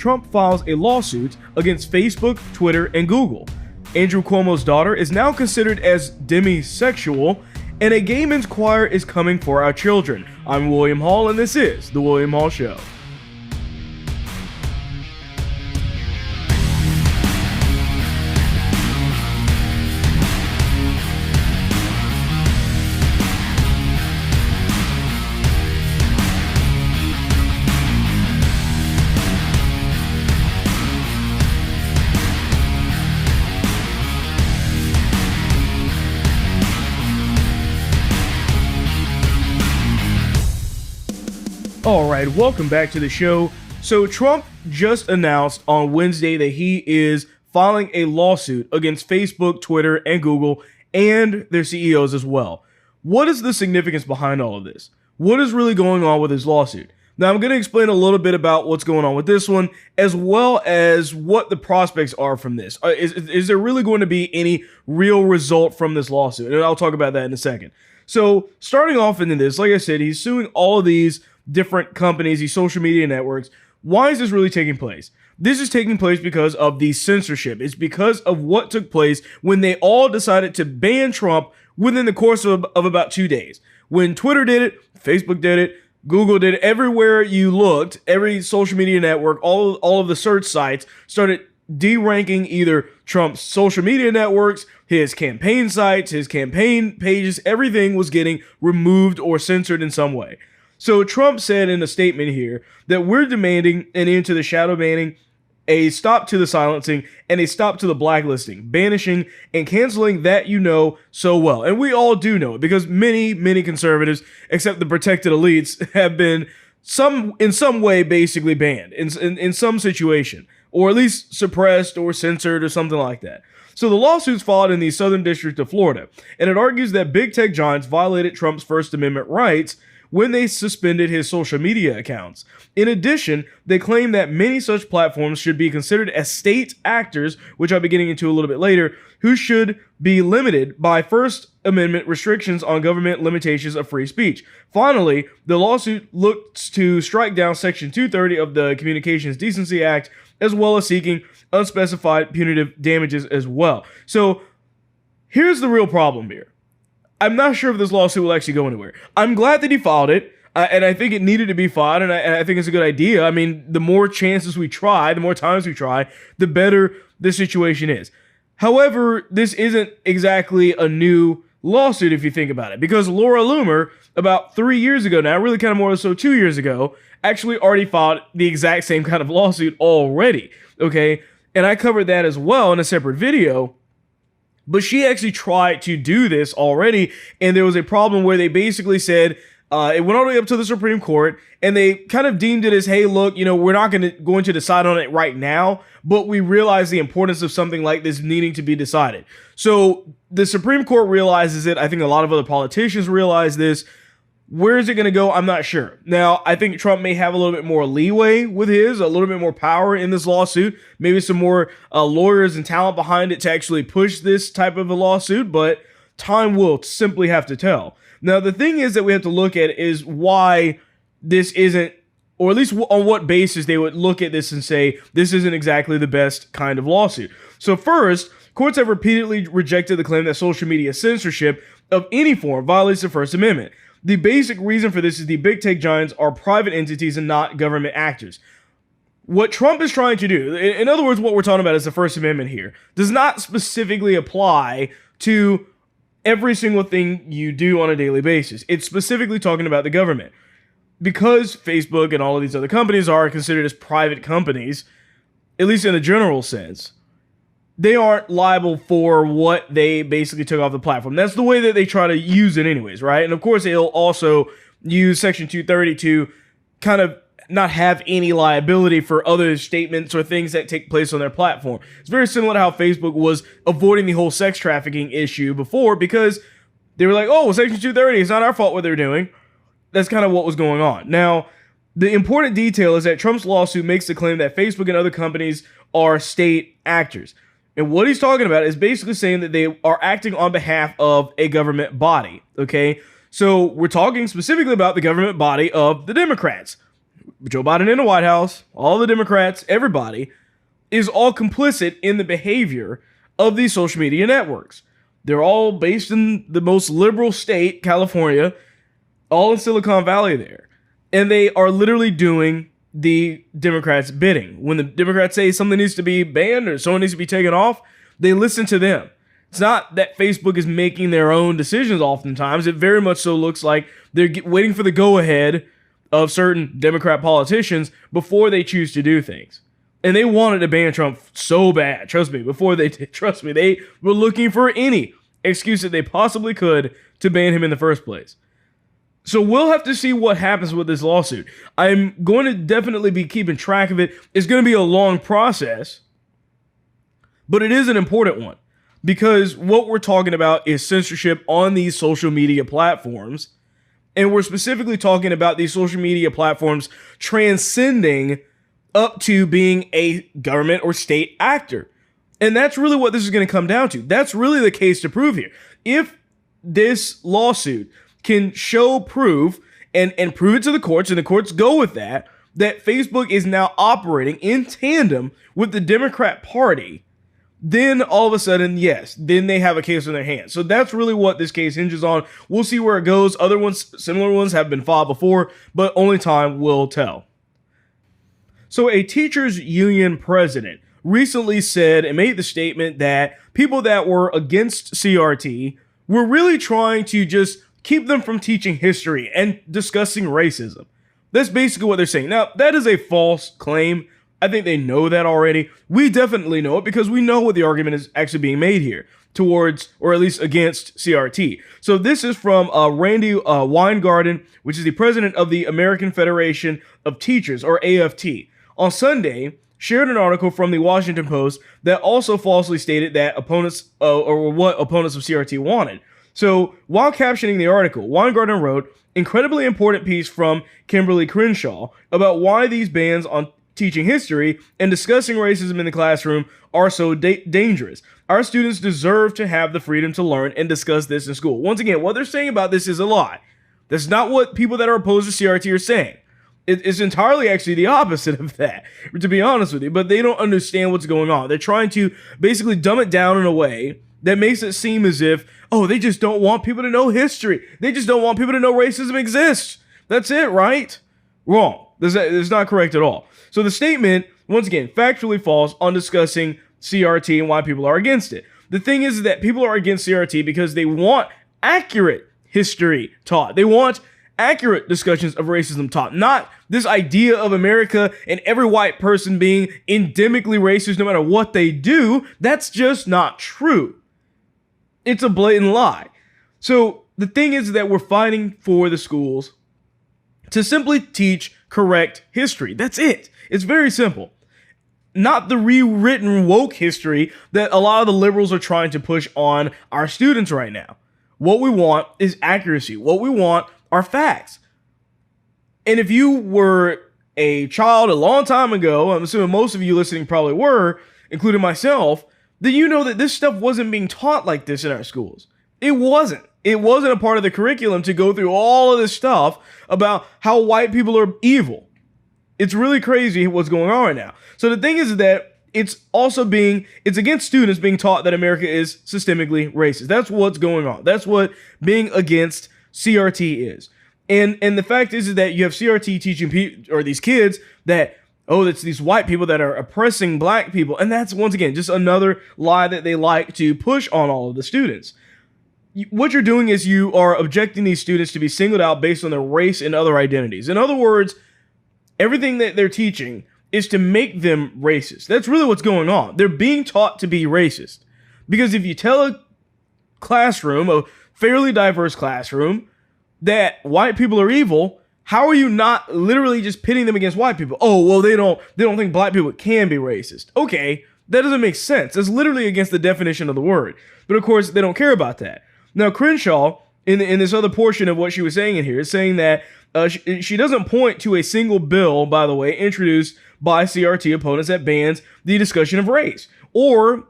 Trump files a lawsuit against Facebook, Twitter, and Google. Andrew Cuomo's daughter is now considered as demisexual, and a gay men's choir is coming for our children. I'm William Hall, and this is The William Hall Show. Alright, welcome back to the show. So Trump just announced on Wednesday that he is filing a lawsuit against Facebook, Twitter, and Google, and their CEOs as well. What is the significance behind all of this? What is really going on with his lawsuit? Now, I'm going to explain a little bit about what's going on with this one, as well as what the prospects are from this. Is there really going to be any real result from this lawsuit? And I'll talk about that in a second. So, starting off into this, like I said, he's suing all of these different companies, these social media networks. Why is this really taking place? This is taking place because of the censorship. It's because of what took place when they all decided to ban Trump within the course of about 2 days. When Twitter did it, Facebook did it, Google did it, everywhere you looked, every social media network, all of the search sites started deranking either Trump's social media networks, his campaign sites, his campaign pages. Everything was getting removed or censored in some way. So Trump said in a statement here that we're demanding an end to the shadow banning, a stop to the silencing, and a stop to the blacklisting, banishing, and canceling that you know so well. And we all do know it because many conservatives, except the protected elites, have been in some way basically banned in some situation, or at least suppressed or censored or something like that. So the lawsuit's filed in the Southern District of Florida, and it argues that big tech giants violated Trump's First Amendment rights when they suspended his social media accounts. In addition, they claim that many such platforms should be considered as state actors, which I'll be getting into a little bit later, who should be limited by First Amendment restrictions on government limitations of free speech. Finally, the lawsuit looks to strike down Section 230 of the Communications Decency Act, as well as seeking unspecified punitive damages as well. So here's the real problem here. I'm not sure if this lawsuit will actually go anywhere. I'm glad that he filed it, and I think it needed to be filed, and I think it's a good idea. I mean, the more chances we try, the more times we try, the better the situation is. However, this isn't exactly a new lawsuit if you think about it, because Laura Loomer, about 3 years ago now, really kind of more so 2 years ago, actually already filed the exact same kind of lawsuit already, okay? And I covered that as well in a separate video. But she actually tried to do this already, and there was a problem where they basically said, it went all the way up to the Supreme Court, and they kind of deemed it as, hey, look, we're not going to decide on it right now, but we realize the importance of something like this needing to be decided. So the Supreme Court realizes it. I think a lot of other politicians realize this. Where is it going to go? I'm not sure. Now, I think Trump may have a little bit more leeway with a little bit more power in this lawsuit, maybe some more lawyers and talent behind it to actually push this type of a lawsuit, but time will simply have to tell. Now, the thing is that we have to look at is why this isn't, or at least on what basis they would look at this and say, this isn't exactly the best kind of lawsuit. So first, courts have repeatedly rejected the claim that social media censorship of any form violates the First Amendment. The basic reason for this is the big tech giants are private entities and not government actors. What Trump is trying to do, in other words, what we're talking about is the First Amendment here, does not specifically apply to every single thing you do on a daily basis. It's specifically talking about the government. Because Facebook and all of these other companies are considered as private companies, at least in a general sense, they aren't liable for what they basically took off the platform. That's the way that they try to use it anyways, right? And of course, they'll also use Section 230 to kind of not have any liability for other statements or things that take place on their platform. It's very similar to how Facebook was avoiding the whole sex trafficking issue before because they were like, oh, well, Section 230, it's not our fault what they're doing. That's kind of what was going on. Now, the important detail is that Trump's lawsuit makes the claim that Facebook and other companies are state actors. And what he's talking about is basically saying that they are acting on behalf of a government body, okay? So we're talking specifically about the government body of the Democrats. Joe Biden in the White House, all the Democrats, everybody is all complicit in the behavior of these social media networks. They're all based in the most liberal state, California, all in Silicon Valley there. And they are literally doing the Democrats' bidding. When the Democrats say something needs to be banned or someone needs to be taken off, they listen to them. It's not that Facebook is making their own decisions oftentimes. It very much so looks like they're waiting for the go-ahead of certain Democrat politicians before they choose to do things. And they wanted to ban Trump so bad. Trust me, they were looking for any excuse that they possibly could to ban him in the first place. So we'll have to see what happens with this lawsuit. I'm going to definitely be keeping track of it. It's going to be a long process, but it is an important one because what we're talking about is censorship on these social media platforms. And we're specifically talking about these social media platforms transcending up to being a government or state actor. And that's really what this is going to come down to. That's really the case to prove here. If this lawsuit can show proof and prove it to the courts, and the courts go with that Facebook is now operating in tandem with the Democrat Party, then all of a sudden, yes, then they have a case in their hands. So that's really what this case hinges on. We'll see where it goes. Other ones, similar ones have been filed before, but only time will tell. So a teachers union president recently said and made the statement that people that were against CRT were really trying to just keep them from teaching history and discussing racism. That's basically what they're saying. Now, that is a false claim. I think they know that already. We definitely know it because we know what the argument is actually being made here towards, or at least against, CRT. So this is from Randy Weingarten, which is the president of the American Federation of Teachers, or AFT. On Sunday, shared an article from the Washington Post that also falsely stated that opponents, or what opponents of CRT wanted. So while captioning the article, Weingarten wrote, "Incredibly important piece from Kimberly Crenshaw about why these bans on teaching history and discussing racism in the classroom are so dangerous. Our students deserve to have the freedom to learn and discuss this in school." Once again, what they're saying about this is a lie. That's not what people that are opposed to CRT are saying. It's entirely actually the opposite of that, to be honest with you, but they don't understand what's going on. They're trying to basically dumb it down in a way that makes it seem as if, oh, they just don't want people to know history. They just don't want people to know racism exists. That's it, right? Wrong. That's not correct at all. So the statement, once again, factually false on discussing CRT and why people are against it. The thing is that people are against CRT because they want accurate history taught. They want accurate discussions of racism taught, not this idea of America and every white person being endemically racist no matter what they do. That's just not true. It's a blatant lie. So the thing is that we're fighting for the schools to simply teach correct history. That's it. It's very simple. Not the rewritten woke history that a lot of the liberals are trying to push on our students right now. What we want is accuracy. What we want are facts. And if you were a child a long time ago, I'm assuming most of you listening probably were, including myself, then you know that this stuff wasn't being taught like this in our schools. It wasn't. It wasn't a part of the curriculum to go through all of this stuff about how white people are evil. It's really crazy what's going on right now. So the thing is that it's against students being taught that America is systemically racist. That's what's going on. That's what being against CRT is. And the fact is that you have CRT teaching these kids that, oh, it's these white people that are oppressing black people. And that's, once again, just another lie that they like to push on all of the students. What you're doing is you are objecting these students to be singled out based on their race and other identities. In other words, everything that they're teaching is to make them racist. That's really what's going on. They're being taught to be racist. Because if you tell a classroom, a fairly diverse classroom, that white people are evil, how are you not literally just pitting them against white people? Oh, well, they don't think black people can be racist. Okay, that doesn't make sense. That's literally against the definition of the word. But of course, they don't care about that. Now, Crenshaw, in this other portion of what she was saying in here, is saying that she doesn't point to a single bill, by the way, introduced by CRT opponents that bans the discussion of race, or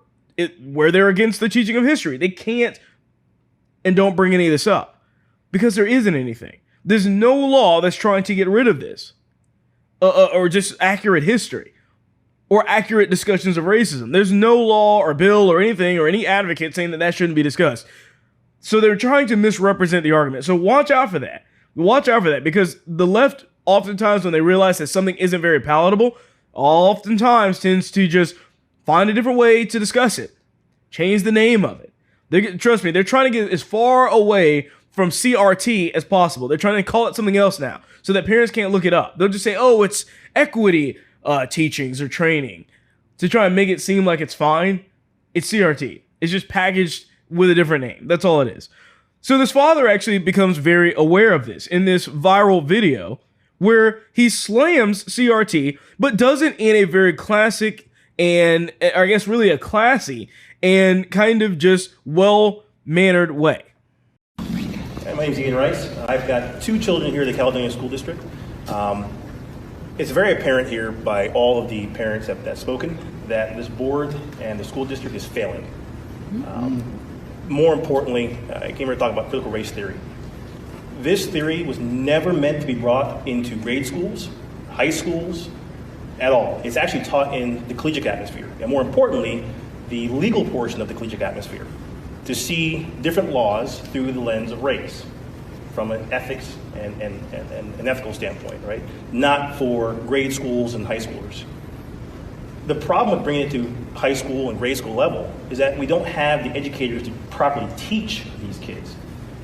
where they're against the teaching of history. They can't and don't bring any of this up because there isn't anything. There's no law that's trying to get rid of this. or just accurate history or accurate discussions of racism. There's no law or bill or anything or any advocate saying that that shouldn't be discussed. So they're trying to misrepresent the argument. So watch out for that. Watch out for that, because the left, oftentimes when they realize that something isn't very palatable, oftentimes tends to just find a different way to discuss it. Change the name of it. Trust me, they're trying to get as far away from CRT as possible. They're trying to call it something else now so that parents can't look it up. They'll just say, oh, it's equity teachings or training, to try and make it seem like it's fine. It's CRT. It's just packaged with a different name. That's all it is. So this father actually becomes very aware of this in this viral video where he slams CRT, but does it in a very classic and, I guess, really a classy and kind of just well-mannered way. My name is Ian Rice. I've got 2 children here at the Caledonia School District. It's very apparent here by all of the parents that have spoken that this board and the school district is failing. More importantly, I came here to talk about critical race theory. This theory was never meant to be brought into grade schools, high schools, at all. It's actually taught in the collegiate atmosphere, and more importantly, the legal portion of the collegiate atmosphere, to see different laws through the lens of race, from an ethics and an ethical standpoint, right? Not for grade schools and high schoolers. The problem with bringing it to high school and grade school level is that we don't have the educators to properly teach these kids.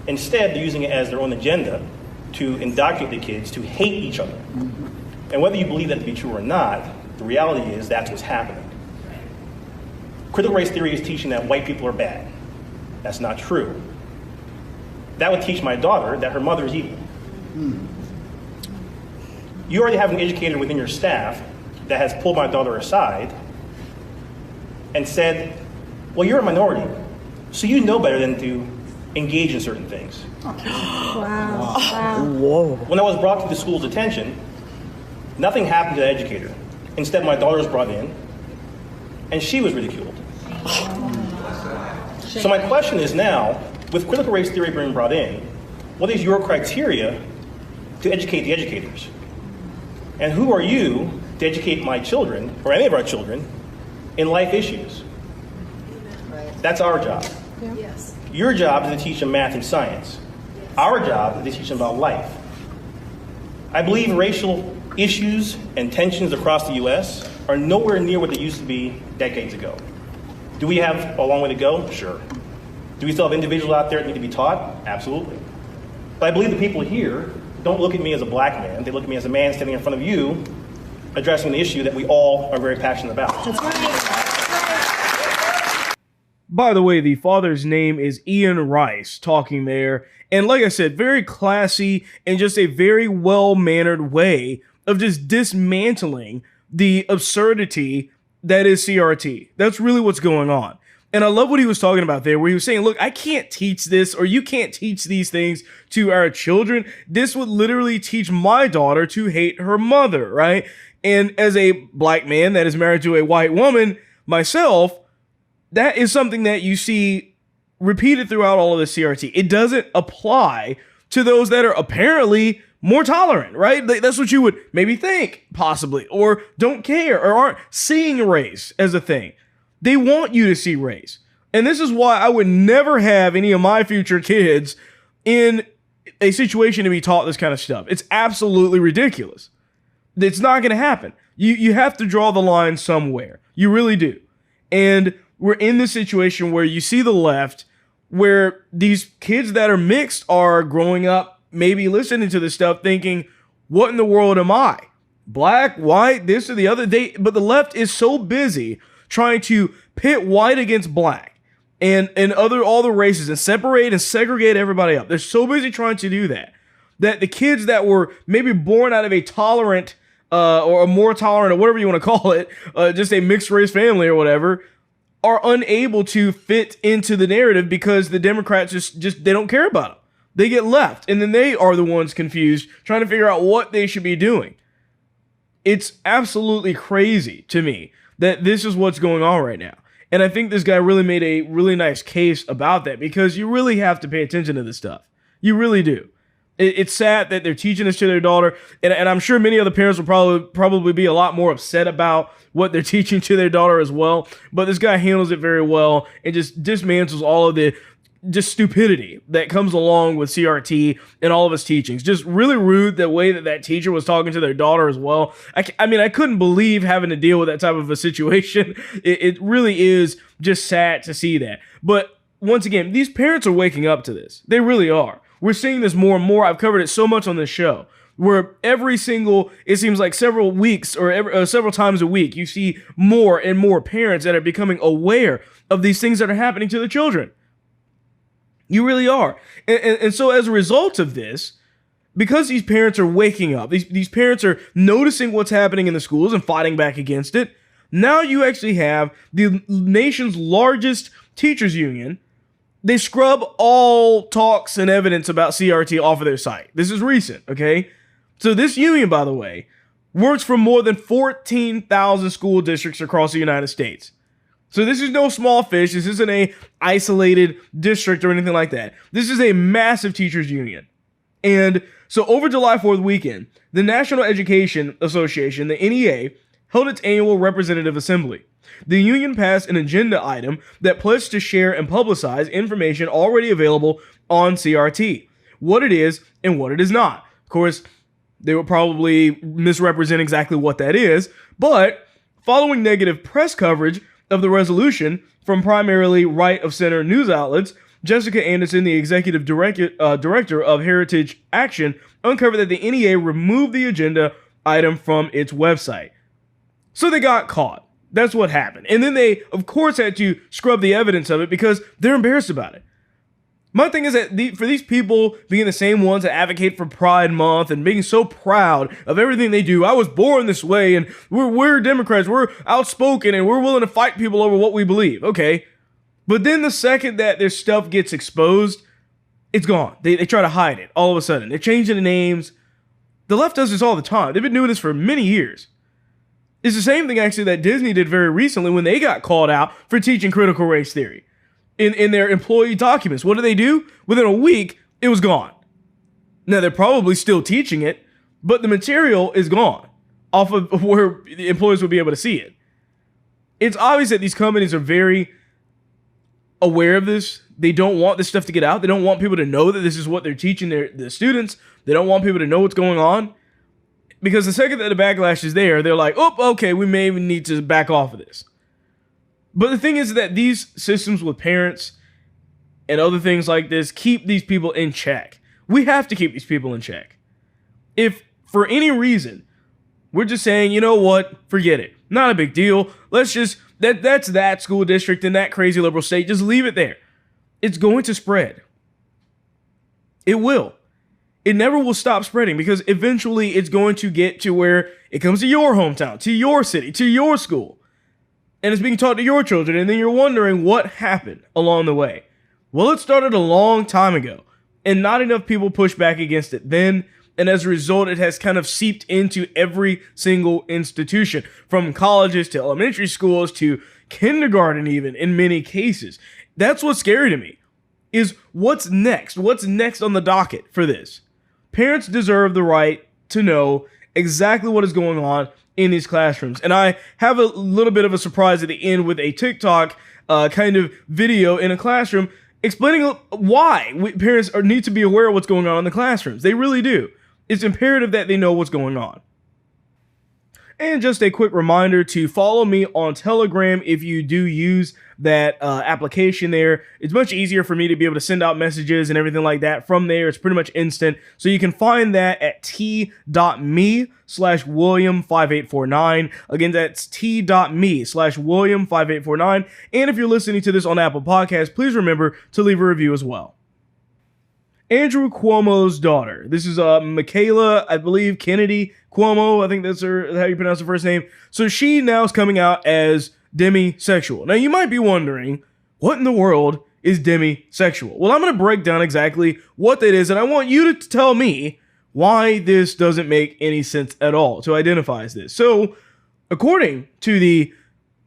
Instead, they're using it as their own agenda to indoctrinate the kids to hate each other. And whether you believe that to be true or not, the reality is that's what's happening. Critical race theory is teaching that white people are bad. That's not true. That would teach my daughter that her mother is evil. You already have an educator within your staff that has pulled my daughter aside and said, well, you're a minority, so you know better than to engage in certain things. Wow. Whoa. When I was brought to the school's attention, nothing happened to the educator. Instead, my daughter was brought in, and she was ridiculed. So my question is now, with critical race theory being brought in, what is your criteria to educate the educators? And who are you to educate my children, or any of our children, in life issues? That's our job. Yes. Your job is to teach them math and science. Our job is to teach them about life. I believe racial issues and tensions across the U.S. are nowhere near what they used to be decades ago. Do we have a long way to go? Sure. Do we still have individuals out there that need to be taught? Absolutely. But I believe the people here don't look at me as a black man. They look at me as a man standing in front of you addressing an issue that we all are very passionate about. That's right. By the way, the father's name is Ian Rice talking there. And like I said, very classy and just a very well-mannered way of just dismantling the absurdity that is CRT. That's really what's going on. And I love what he was talking about there, where he was saying, look, I can't teach this, or you can't teach these things to our children. This would literally teach my daughter to hate her mother, right? And as a black man that is married to a white woman, myself, that is something that you see repeated throughout all of the CRT. It doesn't apply to those that are apparently more tolerant, right? That's what you would maybe think, possibly, or don't care, or aren't seeing race as a thing. They want you to see race. And this is why I would never have any of my future kids in a situation to be taught this kind of stuff. It's absolutely ridiculous. It's not going to happen. You have to draw the line somewhere. You really do. And we're in this situation where you see the left, where these kids that are mixed are growing up, maybe listening to this stuff, thinking, what in the world am I? Black, white, this or the other. But the left is so busy trying to pit white against black and all the races and separate and segregate everybody up. They're so busy trying to do that the kids that were maybe born out of a tolerant or a more tolerant, or whatever you want to call it, just a mixed race family or whatever, are unable to fit into the narrative because the Democrats just they don't care about them. They get left, and then they are the ones confused, trying to figure out what they should be doing. It's absolutely crazy to me that this is what's going on right now. And I think this guy really made a really nice case about that, because you really have to pay attention to this stuff. You really do. It's sad that they're teaching this to their daughter, and I'm sure many other parents will probably be a lot more upset about what they're teaching to their daughter as well. But this guy handles it very well and just dismantles all of the just stupidity that comes along with CRT and all of his teachings. Just really rude the way that teacher was talking to their daughter as well. I mean, I couldn't believe having to deal with that type of a situation. It really is just sad to see that. But once again, these parents are waking up to this. They really are. We're seeing this more and more. I've covered it so much on this show, where it seems like several weeks or several times a week, you see more and more parents that are becoming aware of these things that are happening to their children. You really are. And so as a result of this, because these parents are waking up, these parents are noticing what's happening in the schools and fighting back against it, now you actually have the nation's largest teachers union. They scrub all talks and evidence about CRT off of their site. This is recent, okay? So this union, by the way, works for more than 14,000 school districts across the United States. So this is no small fish. This isn't a isolated district or anything like that. This is a massive teachers union. And so over July 4th weekend, the National Education Association, the NEA, held its annual representative assembly. The union passed an agenda item that pledged to share and publicize information already available on CRT, what it is and what it is not. Of course, they will probably misrepresent exactly what that is, but following negative press coverage of the resolution from primarily right-of-center news outlets, Jessica Anderson, the executive director of Heritage Action, uncovered that the NEA removed the agenda item from its website. So they got caught. That's what happened. And then they, of course, had to scrub the evidence of it because they're embarrassed about it. My thing is that for these people being the same ones that advocate for Pride Month and being so proud of everything they do, I was born this way and we're Democrats, we're outspoken and we're willing to fight people over what we believe. Okay. But then the second that their stuff gets exposed, it's gone. They try to hide it all of a sudden. They're changing the names. The left does this all the time. They've been doing this for many years. It's the same thing actually that Disney did very recently when they got called out for teaching critical race theory. In their employee documents. What did they do? Within a week, it was gone. Now, they're probably still teaching it, but the material is gone off of where the employees would be able to see it. It's obvious that these companies are very aware of this. They don't want this stuff to get out. They don't want people to know that this is what they're teaching their students. They don't want people to know what's going on. Because the second that the backlash is there, they're like, oh, okay, we may even need to back off of this. But the thing is that these systems with parents and other things like this keep these people in check. We have to keep these people in check. If for any reason we're just saying, you know what, forget it, not a big deal. Let's just that's that school district in that crazy liberal state. Just leave it there. It's going to spread. It will. It never will stop spreading because eventually it's going to get to where it comes to your hometown, to your city, to your school. And it's being taught to your children, and then you're wondering what happened along the way. Well, it started a long time ago, and not enough people pushed back against it then, and as a result, it has kind of seeped into every single institution, from colleges to elementary schools to kindergarten even, in many cases. That's what's scary to me, is what's next? What's next on the docket for this? Parents deserve the right to know exactly what is going on in these classrooms. And I have a little bit of a surprise at the end with a TikTok kind of video in a classroom explaining why parents need to be aware of what's going on in the classrooms. They really do. It's imperative that they know what's going on. And just a quick reminder to follow me on Telegram if you do use that application there. It's much easier for me to be able to send out messages and everything like that from there. It's pretty much instant. So you can find that at t.me/William5849. Again, that's t.me/William5849. And if you're listening to this on Apple Podcasts, please remember to leave a review as well. Andrew Cuomo's daughter. This is Michaela, I believe, Kennedy Cuomo. I think that's how you pronounce her first name. So she now is coming out as demisexual. Now you might be wondering, what in the world is demisexual? Well, I'm going to break down exactly what that is, and I want you to tell me why this doesn't make any sense at all to identify as this. So, according to the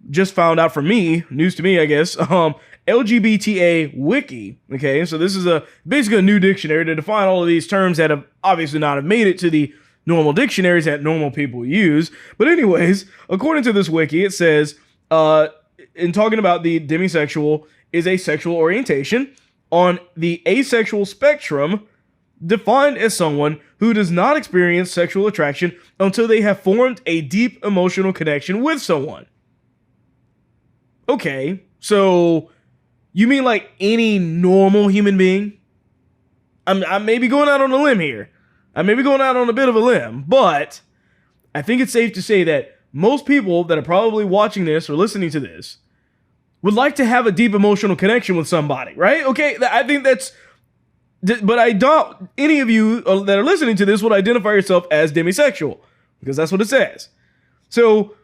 just found out from me, news to me, I guess, LGBTA Wiki. Okay, so this is basically a new dictionary to define all of these terms that have obviously not have made it to the normal dictionaries that normal people use. But anyways, according to this wiki, it says, in talking about the demisexual is a sexual orientation on the asexual spectrum, defined as someone who does not experience sexual attraction until they have formed a deep emotional connection with someone. Okay, so you mean like any normal human being? I'm maybe going out on a limb here. I may be going out on a bit of a limb, but I think it's safe to say that most people that are probably watching this or listening to this would like to have a deep emotional connection with somebody, right? Okay, I think that's, but I doubt any of you that are listening to this would identify yourself as demisexual, because that's what it says. So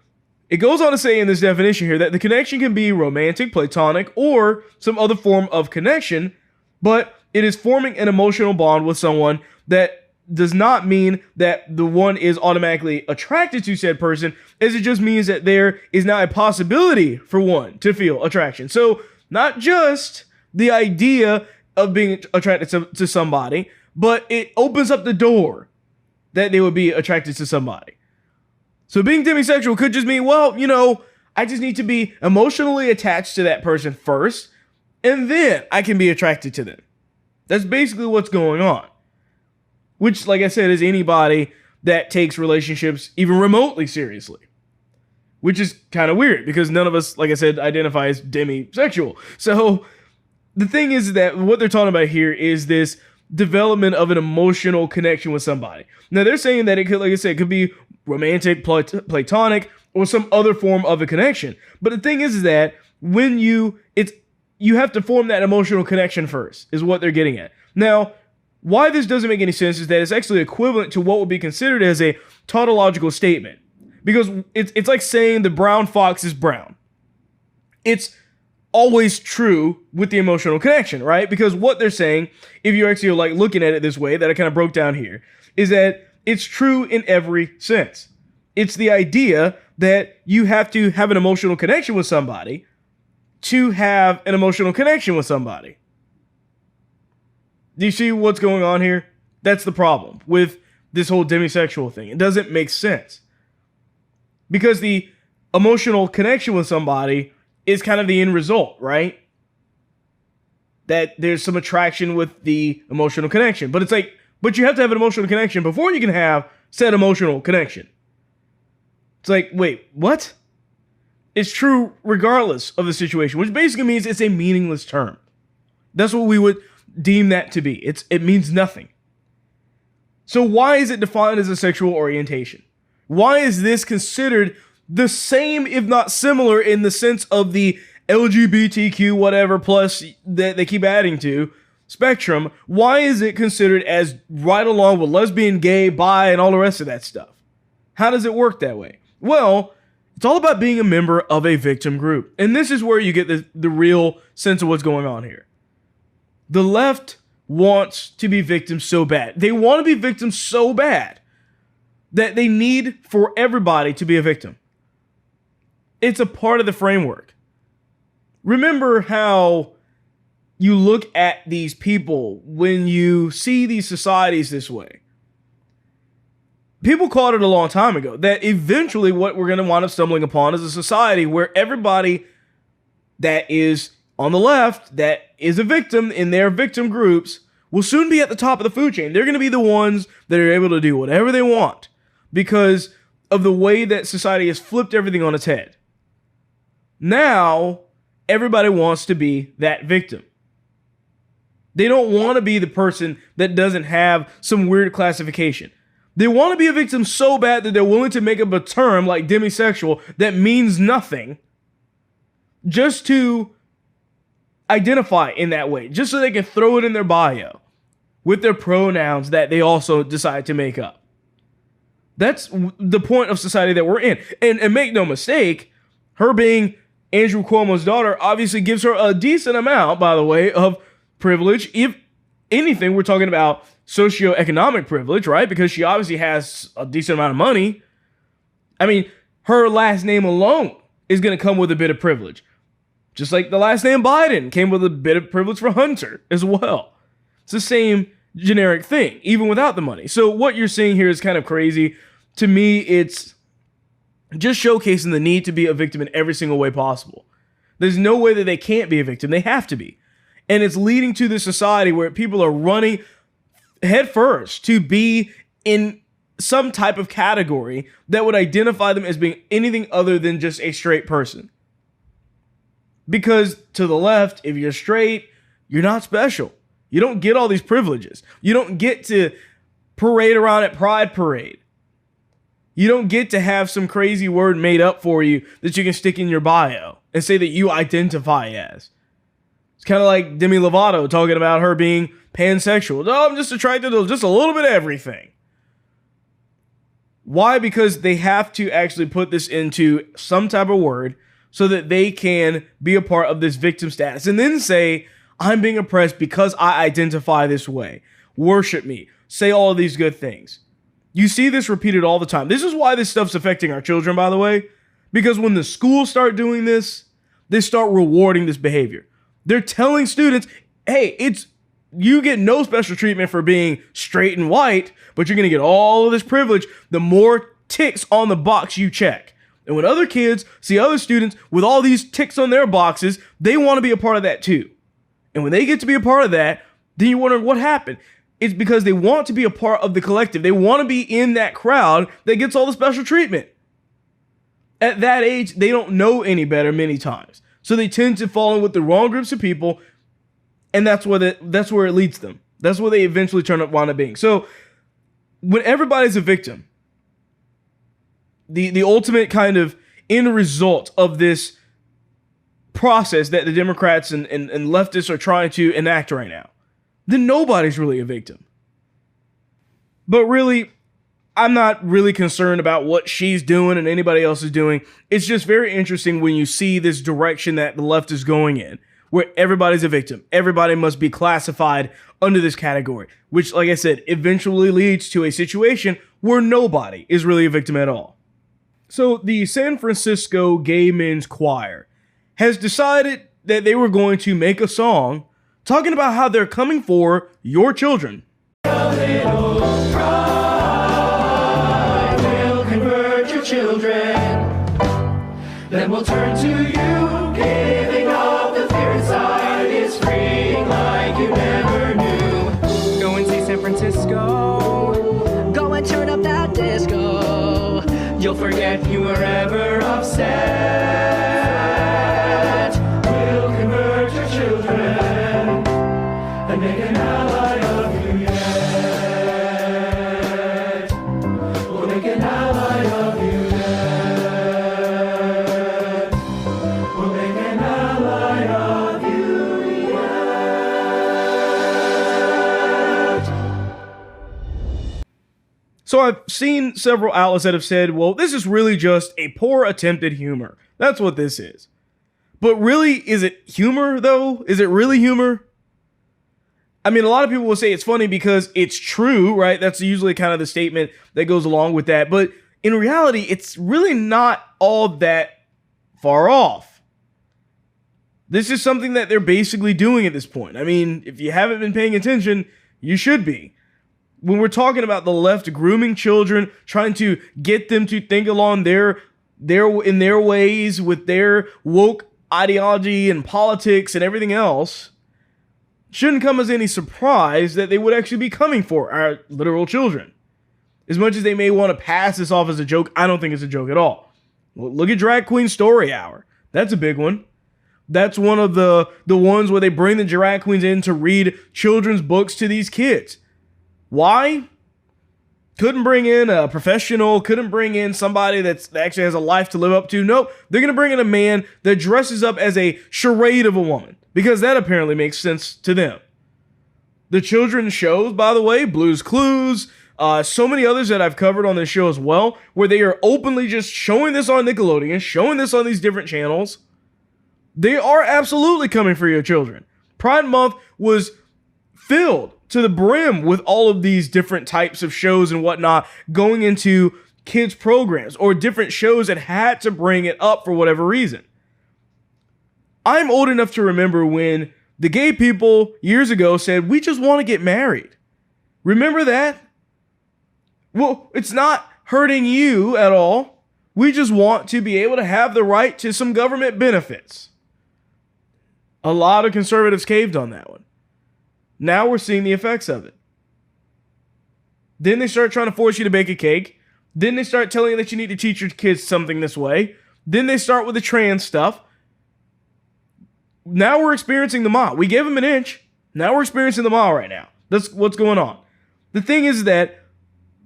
it goes on to say in this definition here that the connection can be romantic, platonic, or some other form of connection, but it is forming an emotional bond with someone that does not mean that the one is automatically attracted to said person, as it just means that there is now a possibility for one to feel attraction. So not just the idea of being attracted to somebody, but it opens up the door that they would be attracted to somebody. So being demisexual could just mean, well, I just need to be emotionally attached to that person first, and then I can be attracted to them. That's basically what's going on. Which, like I said, is anybody that takes relationships even remotely seriously. Which is kind of weird, because none of us, like I said, identify as demisexual. So the thing is that what they're talking about here is this development of an emotional connection with somebody. Now, they're saying that it could, like I said, it could be romantic, platonic, or some other form of a connection. But the thing is that when you have to form that emotional connection first, is what they're getting at. Now, why this doesn't make any sense is that it's actually equivalent to what would be considered as a tautological statement. Because it's like saying the brown fox is brown. It's always true with the emotional connection, right? Because what they're saying, if you're actually like looking at it this way, that I kind of broke down here, is that it's true in every sense. It's the idea that you have to have an emotional connection with somebody to have an emotional connection with somebody. Do you see what's going on here? That's the problem with this whole demisexual thing. It doesn't make sense. Because the emotional connection with somebody is kind of the end result, right? That there's some attraction with the emotional connection. But it's like, but you have to have an emotional connection before you can have said emotional connection. It's like, wait, what? It's true regardless of the situation, which basically means it's a meaningless term. That's what we would deem that to be. It means nothing. So why is it defined as a sexual orientation? Why is this considered the same, if not similar, in the sense of the LGBTQ whatever plus that they keep adding to spectrum? Why is it considered as right along with lesbian, gay, bi, and all the rest of that stuff? How does it work that way? Well, it's all about being a member of a victim group. And this is where you get the real sense of what's going on here. The left wants to be victims so bad. They want to be victims so bad that they need for everybody to be a victim. It's a part of the framework. Remember how you look at these people when you see these societies this way. People called it a long time ago that eventually what we're going to wind up stumbling upon is a society where everybody that is on the left, that is a victim in their victim groups, will soon be at the top of the food chain. They're going to be the ones that are able to do whatever they want because of the way that society has flipped everything on its head. Now, everybody wants to be that victim. They don't want to be the person that doesn't have some weird classification. They want to be a victim so bad that they're willing to make up a term like demisexual that means nothing just to identify in that way, just so they can throw it in their bio with their pronouns that they also decide to make up. That's the point of society that we're in. And make no mistake, her being Andrew Cuomo's daughter obviously gives her a decent amount, by the way, of privilege. If anything, we're talking about socioeconomic privilege, right? Because she obviously has a decent amount of money. I mean, her last name alone is going to come with a bit of privilege. Just like the last name Biden came with a bit of privilege for Hunter as well. It's the same generic thing, even without the money. So what you're seeing here is kind of crazy. To me, it's just showcasing the need to be a victim in every single way possible. There's no way that they can't be a victim. They have to be. And it's leading to this society where people are running headfirst to be in some type of category that would identify them as being anything other than just a straight person. Because to the left, if you're straight, you're not special. You don't get all these privileges. You don't get to parade around at Pride Parade. You don't get to have some crazy word made up for you that you can stick in your bio and say that you identify as. It's kind of like Demi Lovato talking about her being pansexual. No, I'm just attracted to just a little bit of everything. Why? Because they have to actually put this into some type of word so that they can be a part of this victim status and then say, I'm being oppressed because I identify this way. Worship me. Say all of these good things. You see this repeated all the time. This is why this stuff's affecting our children, by the way. Because when the schools start doing this, they start rewarding this behavior. They're telling students, hey, you get no special treatment for being straight and white, but you're going to get all of this privilege the more ticks on the box you check. And when other kids see other students with all these ticks on their boxes, they want to be a part of that too. And when they get to be a part of that, then you wonder what happened. It's because they want to be a part of the collective. They want to be in that crowd that gets all the special treatment. At that age, they don't know any better many times. So they tend to fall in with the wrong groups of people, and that's where it leads them. That's where they eventually wind up being. So when everybody's a victim, the ultimate kind of end result of this process that the Democrats and leftists are trying to enact right now, then nobody's really a victim. But really, I'm not really concerned about what she's doing and anybody else is doing. It's just very interesting when you see this direction that the left is going in, where everybody's a victim. Everybody must be classified under this category, which, like I said, eventually leads to a situation where nobody is really a victim at all. So the San Francisco Gay Men's Choir has decided that they were going to make a song talking about how they're coming for your children. A little pride will convert your children. Then we'll turn to you, giving up the fear inside is freeing like you never knew. Go and see San Francisco. Go and turn up that disco. You'll forget you were ever upset. We'll convert your children and make an ally of you yet. We'll make an ally of you yet. We'll make an ally of you yet. So I've seen several outlets that have said, well, this is really just a poor attempt at humor. That's what this is. But really, is it humor, though? Is it really humor? I mean, a lot of people will say it's funny because it's true, right? That's usually kind of the statement that goes along with that. But in reality, it's really not all that far off. This is something that they're basically doing at this point. I mean, if you haven't been paying attention, you should be. When we're talking about the left grooming children, trying to get them to think along their ways with their woke ideology and politics and everything else, shouldn't come as any surprise that they would actually be coming for our literal children. As much as they may want to pass this off as a joke, I don't think it's a joke at all. Look at Drag Queen Story Hour. That's a big one. That's one of the ones where they bring the drag queens in to read children's books to these kids. Why? Couldn't bring in a professional, couldn't bring in somebody that actually has a life to live up to. Nope, they're going to bring in a man that dresses up as a charade of a woman, because that apparently makes sense to them. The children's shows, by the way, Blue's Clues, so many others that I've covered on this show as well, where they are openly just showing this on Nickelodeon, showing this on these different channels. They are absolutely coming for your children. Pride Month was filled to the brim with all of these different types of shows and whatnot going into kids' programs or different shows that had to bring it up for whatever reason. I'm old enough to remember when the gay people years ago said, we just want to get married. Remember that? Well, it's not hurting you at all. We just want to be able to have the right to some government benefits. A lot of conservatives caved on that one. Now we're seeing the effects of it. Then they start trying to force you to bake a cake. Then they start telling you that you need to teach your kids something this way. Then they start with the trans stuff. Now we're experiencing the mile. We gave them an inch. Now we're experiencing the mile right now. That's what's going on. The thing is that,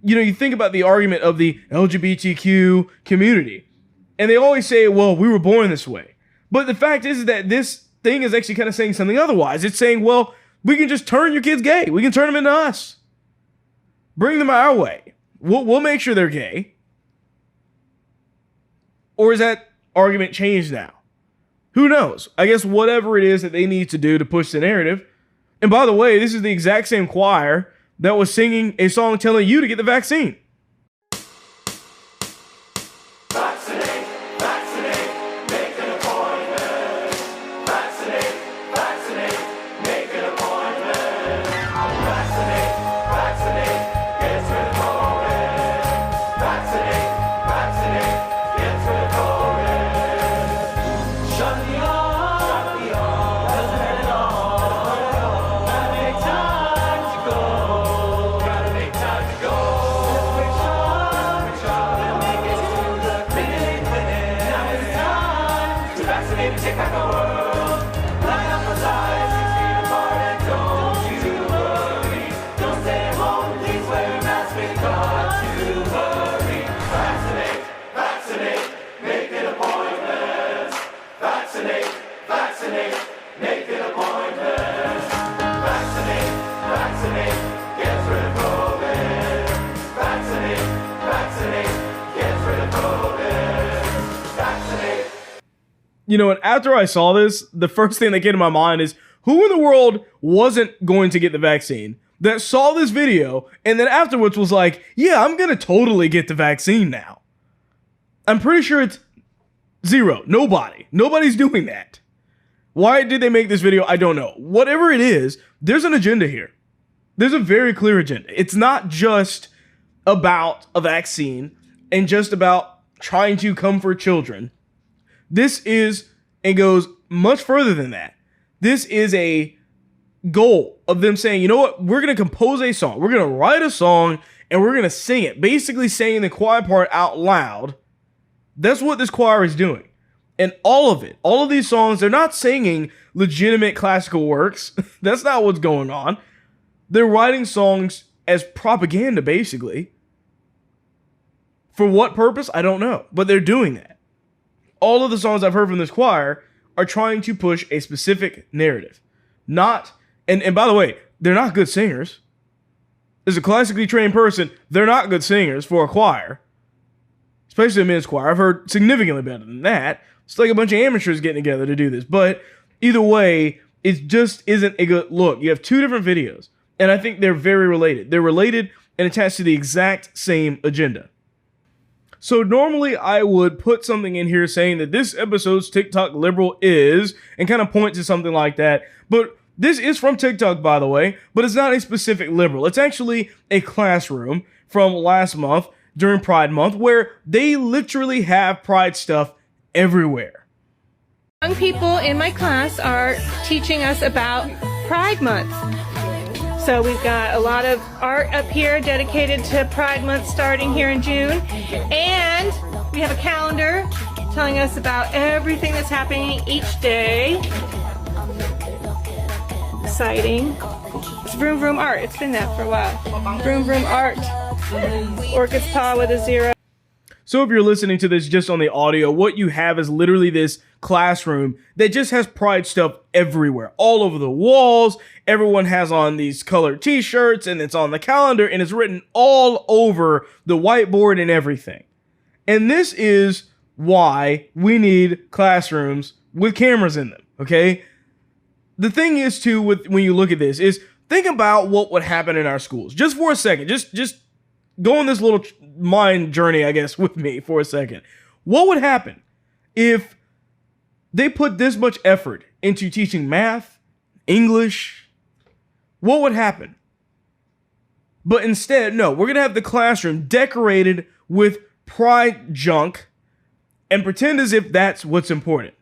you think about the argument of the LGBTQ community, and they always say, well, we were born this way. But the fact is that this thing is actually kind of saying something otherwise. It's saying, well, we can just turn your kids gay. We can turn them into us. Bring them our way. We'll make sure they're gay. Or is that argument changed now? Who knows? I guess whatever it is that they need to do to push the narrative. And by the way, this is the exact same choir that was singing a song telling you to get the vaccine. Vaccinate, vaccinate, make an appointment. Vaccinate, vaccinate, make an appointment. Vaccinate, vaccinate, gets rid of COVID. Vaccinate, vaccinate, gets rid of COVID. Shut the arm, doesn't hurt at all. Gotta make time to go. Gotta make time to go. Quick shot, we'll make it to the big winning. Now it's time to vaccinate and take back our world. Line up for size, 6 feet apart, and don't you worry. Don't stay at home, please wear a mask, we've got to hurry. Vaccinate, vaccinate, make an appointment. Vaccinate, vaccinate, make an appointment. Vaccinate, vaccinate, gets rid of COVID. Vaccinate, vaccinate, gets rid of COVID. Vaccinate. And after I saw this, the first thing that came to my mind is, who in the world wasn't going to get the vaccine that saw this video and then afterwards was like, yeah, I'm going to totally get the vaccine now? I'm pretty sure it's zero. Nobody. Nobody's doing that. Why did they make this video? I don't know. Whatever it is, there's an agenda here. There's a very clear agenda. It's not just about a vaccine and just about trying to comfort children. This is, and goes much further than that. This is a goal of them saying, you know what? We're going to compose a song. We're going to write a song and we're going to sing it. Basically saying the choir part out loud. That's what this choir is doing. And all of it, all of these songs, they're not singing legitimate classical works. That's not what's going on. They're writing songs as propaganda, basically. For what purpose? I don't know. But they're doing that. All of the songs I've heard from this choir are trying to push a specific narrative. Not, and by the way, they're not good singers. As a classically trained person, they're not good singers for a choir. Especially a men's choir. I've heard significantly better than that. It's like a bunch of amateurs getting together to do this. But either way, it just isn't a good look. You have two different videos. And I think they're very related. They're related and attached to the exact same agenda. So normally I would put something in here saying that this episode's TikTok liberal is, and kind of point to something like that. But this is from TikTok, by the way, but it's not a specific liberal. It's actually a classroom from last month during Pride Month where they literally have Pride stuff everywhere. Young people in my class are teaching us about Pride Month. So we've got a lot of art up here dedicated to Pride Month starting here in June. And we have a calendar telling us about everything that's happening each day. Exciting. It's Vroom Vroom Art. It's been that for a while. Vroom Vroom Art. Orchid's Paw with a 0. So if you're listening to this just on the audio, what you have is literally this classroom that just has Pride stuff everywhere, all over the walls. Everyone has on these colored t-shirts and it's on the calendar and it's written all over the whiteboard and everything. And this is why we need classrooms with cameras in them, okay? The thing is too, when you look at this, is think about what would happen in our schools. Just for a second, just go on this little mind journey, I guess, with me for a second. What would happen if they put this much effort into teaching math, English, what would happen? But instead, no, we're going to have the classroom decorated with pride junk and pretend as if that's what's important.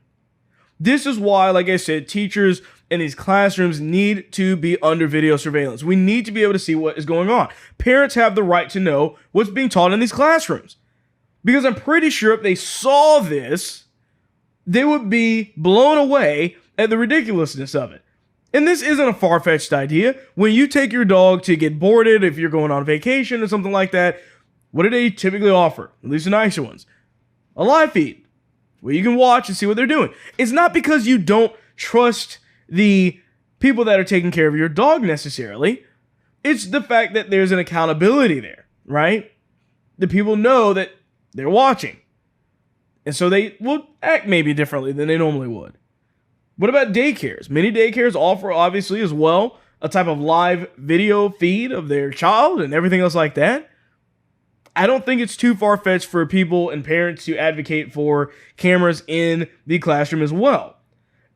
This is why, like I said, teachers in these classrooms need to be under video surveillance. We need to be able to see what is going on. Parents have the right to know what's being taught in these classrooms. Because I'm pretty sure if they saw this, they would be blown away at the ridiculousness of it. And this isn't a far-fetched idea. When you take your dog to get boarded, if you're going on vacation or something like that, what do they typically offer? At least the nicer ones. A live feed where you can watch and see what they're doing. It's not because you don't trust the people that are taking care of your dog necessarily. It's the fact that there's an accountability there, right? The people know that they're watching. And so they will act maybe differently than they normally would. What about daycares? Many daycares offer, obviously, as well, a type of live video feed of their child and everything else like that. I don't think it's too far-fetched for people and parents to advocate for cameras in the classroom as well.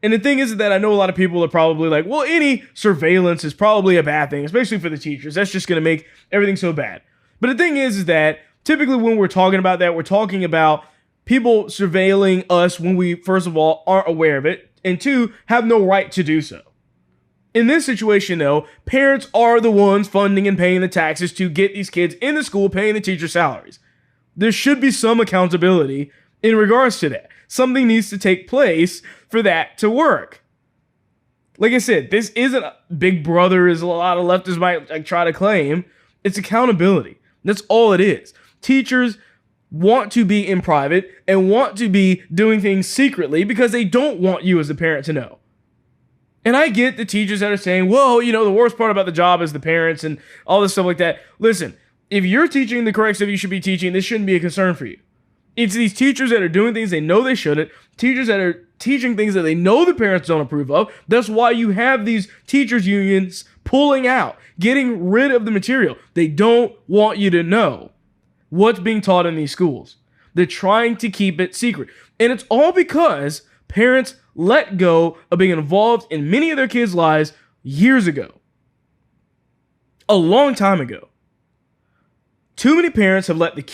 And the thing is that I know a lot of people are probably like, well, any surveillance is probably a bad thing, especially for the teachers. That's just going to make everything so bad. But the thing is that typically when we're talking about that, we're talking about people surveilling us when we, first of all, aren't aware of it, and two, have no right to do so. In this situation, though, parents are the ones funding and paying the taxes to get these kids in the school, paying the teacher salaries. There should be some accountability in regards to that. Something needs to take place for that to work. Like I said, this isn't Big Brother, as a lot of leftists might try to claim. It's accountability. That's all it is. Teachers want to be in private and want to be doing things secretly because they don't want you as a parent to know. And I get the teachers that are saying, well, you know, the worst part about the job is the parents and all this stuff like that. Listen, if you're teaching the correct stuff you should be teaching, this shouldn't be a concern for you. It's these teachers that are doing things they know they shouldn't, teachers that are teaching things that they know the parents don't approve of. That's why you have these teachers unions pulling out, getting rid of the material. They don't want you to know what's being taught in these schools. They're trying to keep it secret. And it's all because parents let go of being involved in many of their kids' lives years ago. A long time ago. Too many parents have let the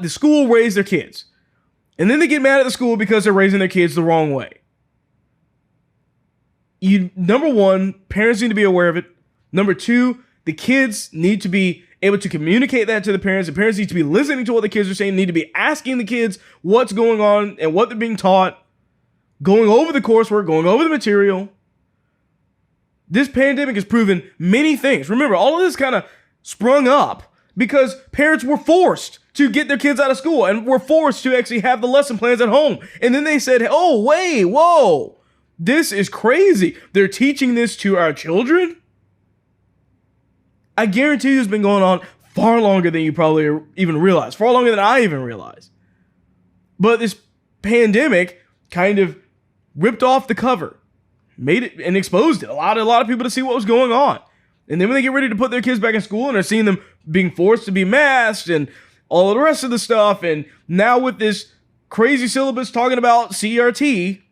school raise their kids. And then they get mad at the school because they're raising their kids the wrong way. Number one, parents need to be aware of it. Number two, the kids need to be able to communicate that to the parents. The parents need to be listening to what the kids are saying, need to be asking the kids what's going on and what they're being taught, going over the coursework, going over the material. This pandemic has proven many things. Remember, all of this kind of sprung up because parents were forced to get their kids out of school and were forced to actually have the lesson plans at home. And then they said, oh, wait, whoa, this is crazy. They're teaching this to our children? I guarantee you it's been going on far longer than you probably even realize, far longer than I even realized. But this pandemic kind of ripped off the cover, made it and exposed it. A lot of people to see what was going on. And then when they get ready to put their kids back in school and are seeing them being forced to be masked and all of the rest of the stuff, and now with this crazy syllabus talking about CRT,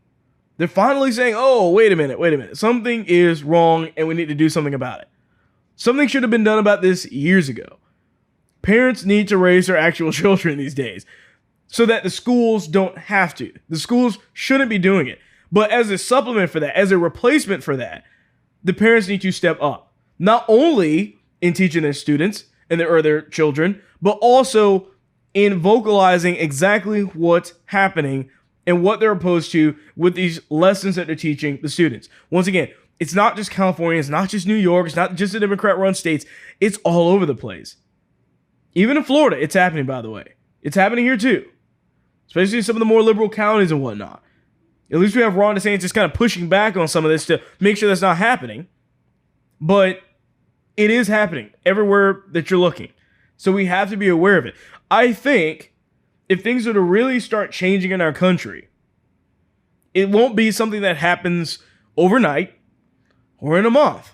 they're finally saying, oh, wait a minute. Something is wrong and we need to do something about it. Something should have been done about this years ago. Parents need to raise their actual children these days so that the schools don't have to. The schools shouldn't be doing it. But as a supplement for that, as a replacement for that, the parents need to step up. Not only in teaching their students and their children, but also in vocalizing exactly what's happening and what they're opposed to with these lessons that they're teaching the students. Once again, it's not just California, it's not just New York, it's not just the Democrat-run states, it's all over the place. Even in Florida, it's happening, by the way. It's happening here too. Especially in some of the more liberal counties and whatnot. At least we have Ron DeSantis just kind of pushing back on some of this to make sure that's not happening. But it is happening everywhere that you're looking. So we have to be aware of it. I think if things are to really start changing in our country, it won't be something that happens overnight or in a month.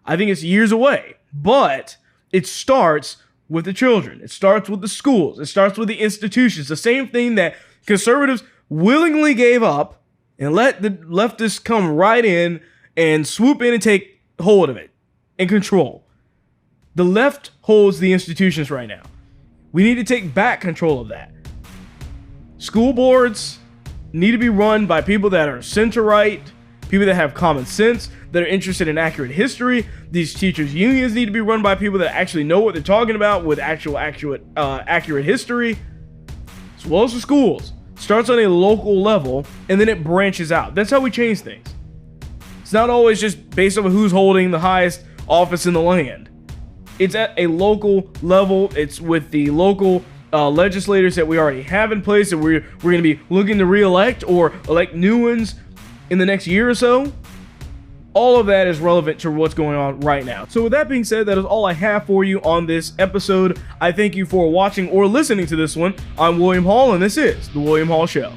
I think it's years away. But it starts with the children. It starts with the schools. It starts with the institutions. The same thing that conservatives willingly gave up and let the leftists come right in and swoop in and take hold of it and control. The left holds the institutions right now. We need to take back control of that. School boards need to be run by people that are center-right, people that have common sense, that are interested in accurate history. These teachers' unions need to be run by people that actually know what they're talking about with accurate history, as well as the schools. Starts on a local level, and then it branches out. That's how we change things. It's not always just based on who's holding the highest office in the land. It's at a local level. It's with the local legislators that we already have in place, and we're going to be looking to re-elect or elect new ones in the next year or so. All of that is relevant to what's going on right now. So with that being said, that is all I have for you on this episode. I thank you for watching or listening to this one. I'm William Hall, and this is The William Hall Show.